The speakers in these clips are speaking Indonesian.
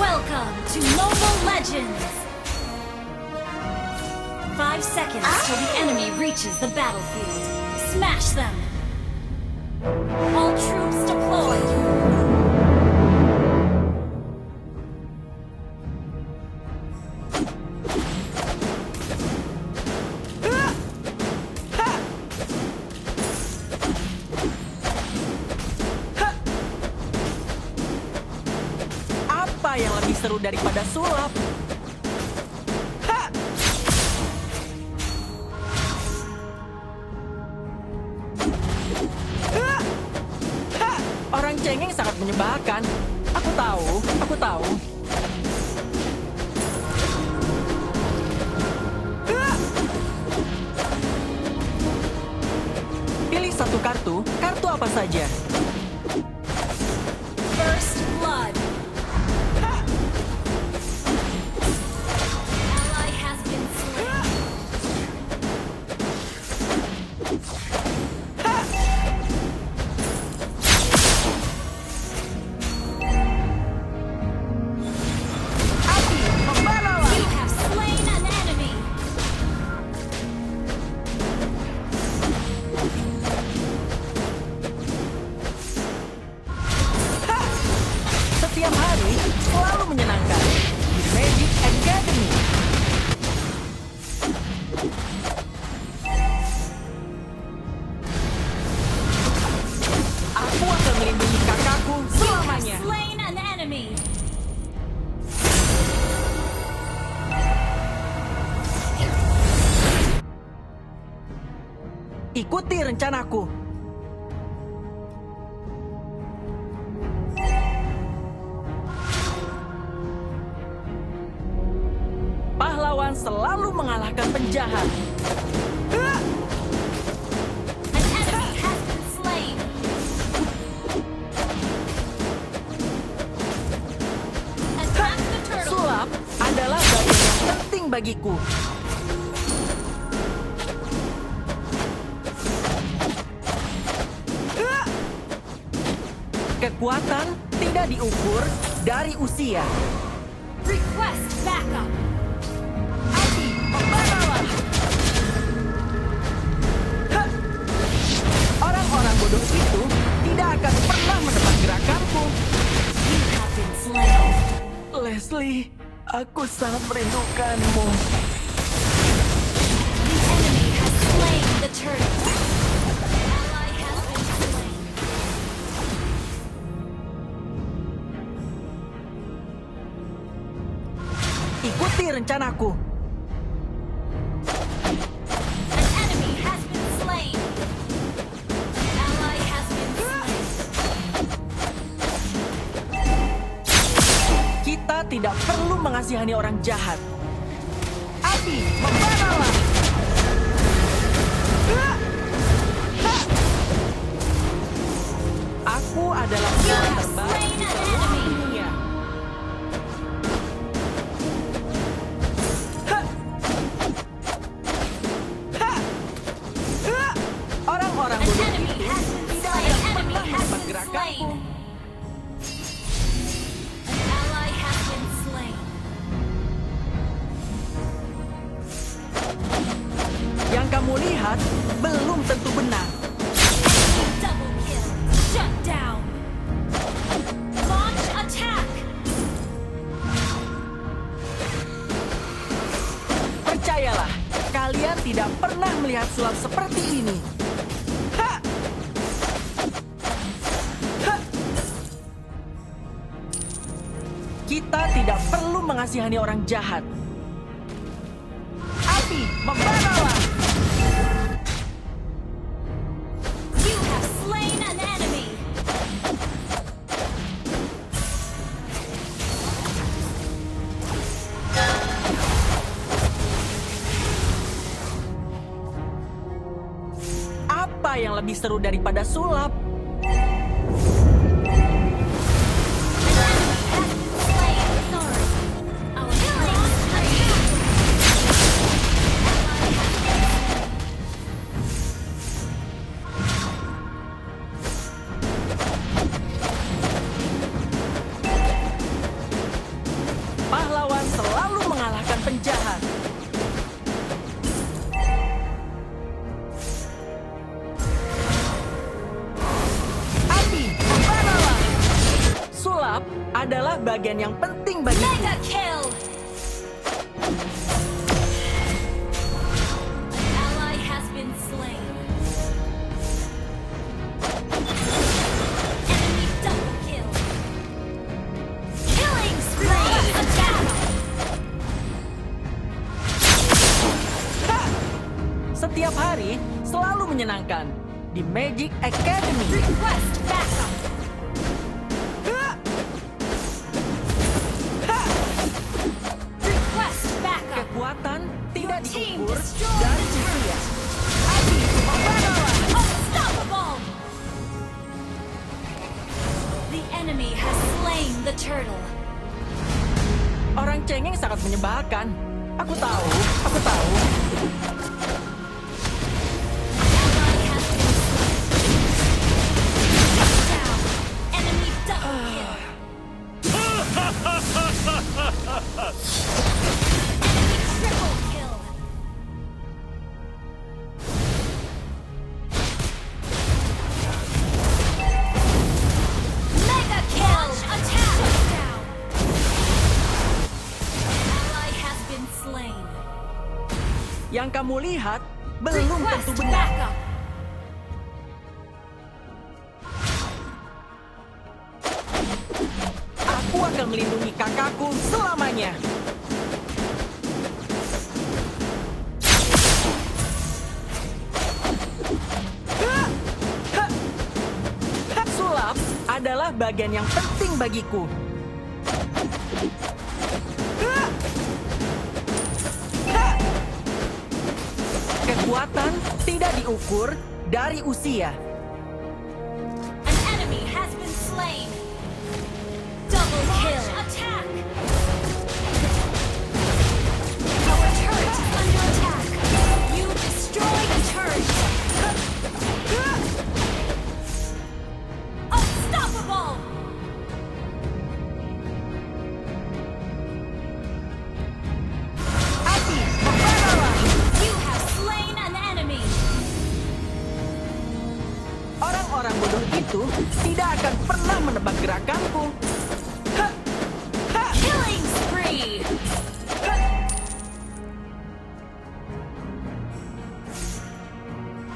Welcome to Mobile Legends! 5 seconds till the enemy reaches the battlefield. Smash them! All troops deployed! Apa yang lebih seru daripada sulap? Ha! Ha! Ha! Orang cengeng sangat menyebalkan. Aku tahu. Ha! Pilih satu kartu apa saja. First blood! Ally has been slain. Api, membaralah! You have slain an enemy! Setiap hari selalu menyenangkan di Magic Academy. Aku akan melindungi kakakku You have selamanya. slain an enemy! Ikuti rencanaku. Pahlawan selalu mengalahkan penjahat. Ah! An enemy has been slain! Attack the turtle! Sulap adalah bagian yang penting bagiku. Ah! Kekuatan tidak diukur dari usia. Request backup! Api, membaralah! Hah! Orang-orang bodoh itu tidak akan pernah menebak gerakanku. You have been slain! Leslie, aku sangat merindukanmu. The enemy has slain the turtle! Ally has been slain! Ikuti rencanaku. An enemy has been slain! Ally has been slain! Kita tidak perlu mengasihani orang jahat. Api, membaralah! Ah! Ah! Aku adalah You orang have terbaik slain di an seluruh enemy! dunia. Hah! Hah! Hah! Orang-orang An bodoh enemy itu has been tidak slain! akan Enemy pernah has menebak been gerakanku. slain! An ally has been slain! Yang kamu lihat belum tentu benar. Double kill! Shut down! Launch attack! Percayalah, kalian tidak pernah melihat sulap seperti ini. Ha! Ha! Kita tidak perlu mengasihani orang jahat. Api, membaralah! You have slain an enemy! Apa yang lebih seru daripada sulap? penjahat. Api membara. Sulap adalah bagian yang penting bagiku. Mega kill! An ally has been slain. Enemy double kill. Killing spree! Attack! Ha! Setiap hari selalu menyenangkan di Magic Academy. Request backup! Ha! Ha! Request backup! Kekuatan tidak team diukur destroyed dari the turret. usia. Api membara. Unstoppable! The enemy has slain the turtle. Orang cengeng sangat menyebalkan. Aku tahu, aku tahu. Ally has been slain. Down. Enemy double kill. Enemy triple kill. Mega kill. Attack. Down. Ally has been slain. Yang kamu lihat belum tentu Request benar. backup. Aku akan melindungi kakakku selamanya. Ha! Ha! Ha! Sulap adalah bagian yang penting bagiku. Ha! Ha! Kekuatan tidak diukur dari usia. An enemy has been slain. Double kill. Attack. Our turret is under attack. You destroyed a turret. Unstoppable. Api membara. You have slain an enemy. Orang-orang bodoh itu tidak akan pernah menebak gerakanku. Ha! Ha! Killing spree. Ha!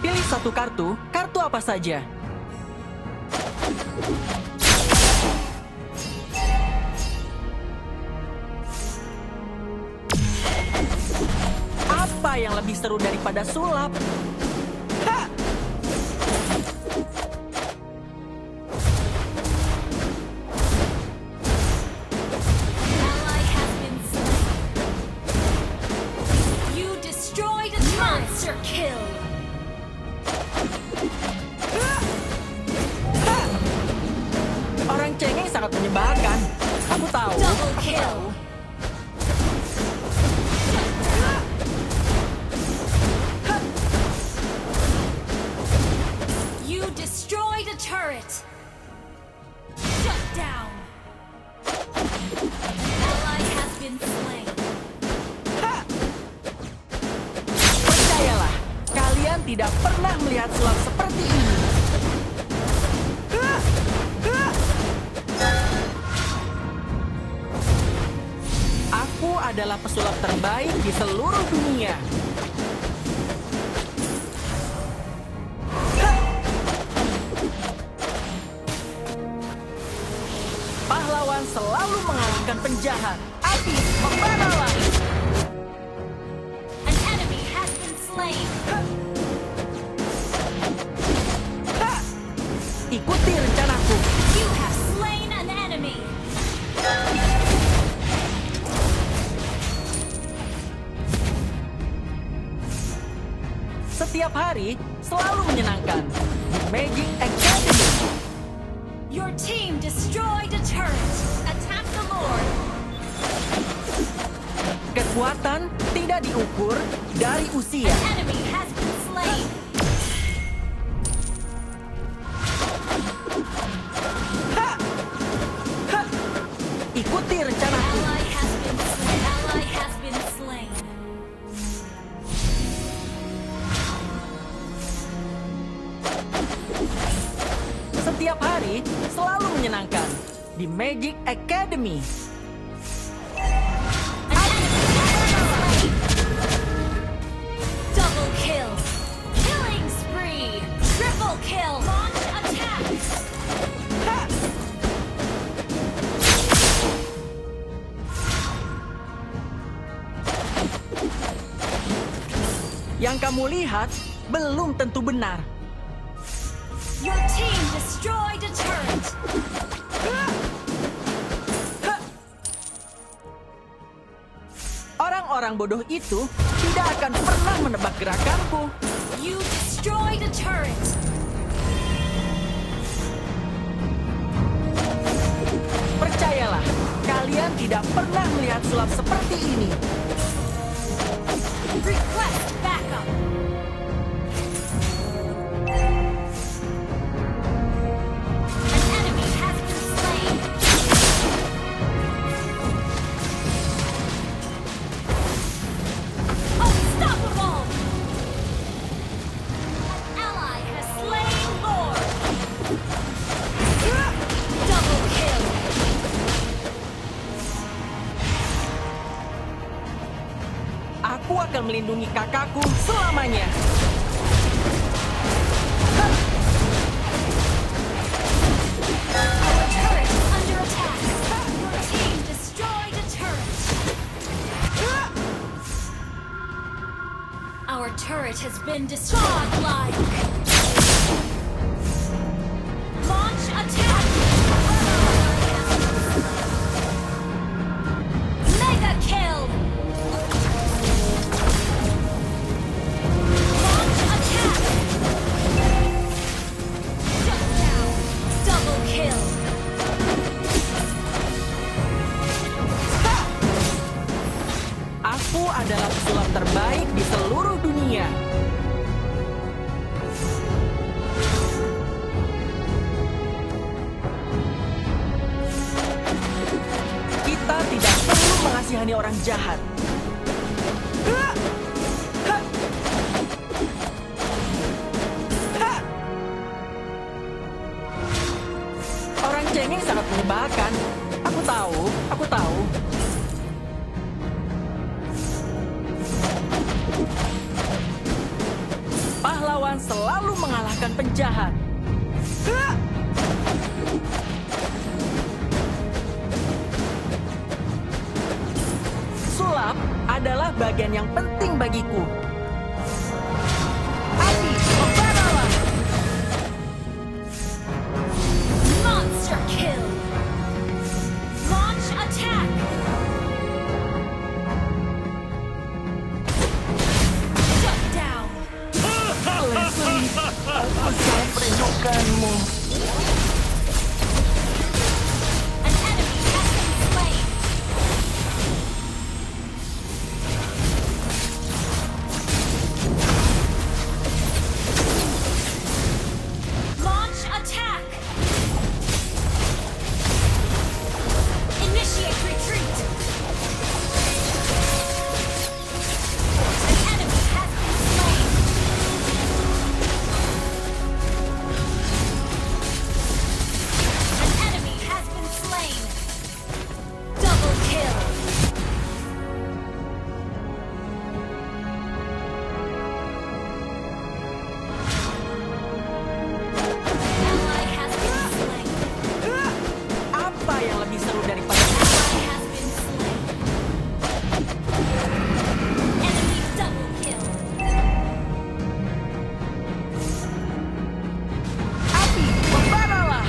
Pilih satu kartu, kartu apa saja. Apa yang lebih seru daripada sulap? Ha! Ally has been slain. You destroyed a monster kill. Orang cengeng sangat menyebalkan. Aku tahu. Double Aku kill. tahu. You destroyed a turret. Shut down. An ally has been slain. Ha! Percayalah, kalian tidak pernah melihat sulap seperti ini. Ha! Ha! Aku adalah pesulap terbaik di seluruh dunia. Ha! Pahlawan selalu mengalahkan penjahat. Api membara. An enemy has been slain. Ha! Ikuti rencanaku. You have slain an enemy. Setiap hari selalu menyenangkan di Magic Academy. Your team destroyed a turret. Attack the Lord. Kekuatan tidak diukur dari usia. An enemy has been slain. Ha! Ha! Ikuti rencanaku. Ally has been slain. Ally has been slain. di Magic Academy. Double kill. Killing spree. Triple kill. Launch attack. Ha! Yang kamu lihat belum tentu benar. Your team destroyed a turret. Orang-orang bodoh itu tidak akan pernah menebak gerakanku. You destroyed a turret. Percayalah, kalian tidak pernah melihat sulap seperti ini. Request backup. An enemy has been slain. Unstoppable. An ally has slain Lord. Double kill. Aku akan melindungi kakakku selamanya. Our turret is under attack. Your team destroyed a turret. Our turret has been destroyed. Godlike. Launch attack. Mega kill. Launch attack. Shut down. Double kill. Aku adalah pesulap terbaik di seluruh dunia. Kita tidak perlu mengasihani orang jahat. Orang cengeng sangat menyebalkan. Aku tahu, aku tahu. Pahlawan selalu mengalahkan penjahat. Sulap adalah bagian yang penting bagiku. Api, membaralah! Monster kill. Launch attack. Shut down. Leslie, aku sangat merindukanmu. An enemy has been slain. Launch attack. Initiate retreat. An enemy has been slain. An enemy has been slain. Double kill. Ally has been slain. Apa yang lebih seru daripada Ally has been slain. Enemy double kill. api? Membaralah!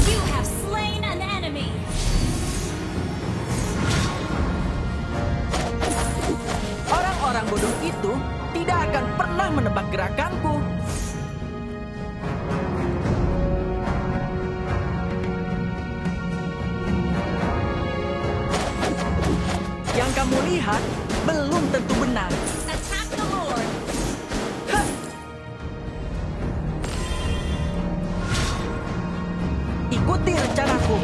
You have slain an enemy. Orang-orang bodoh itu tidak akan pernah menebak gerakanku. Yang kamu lihat belum tentu benar. Attack the Lord. Hah! Ikuti rencanaku.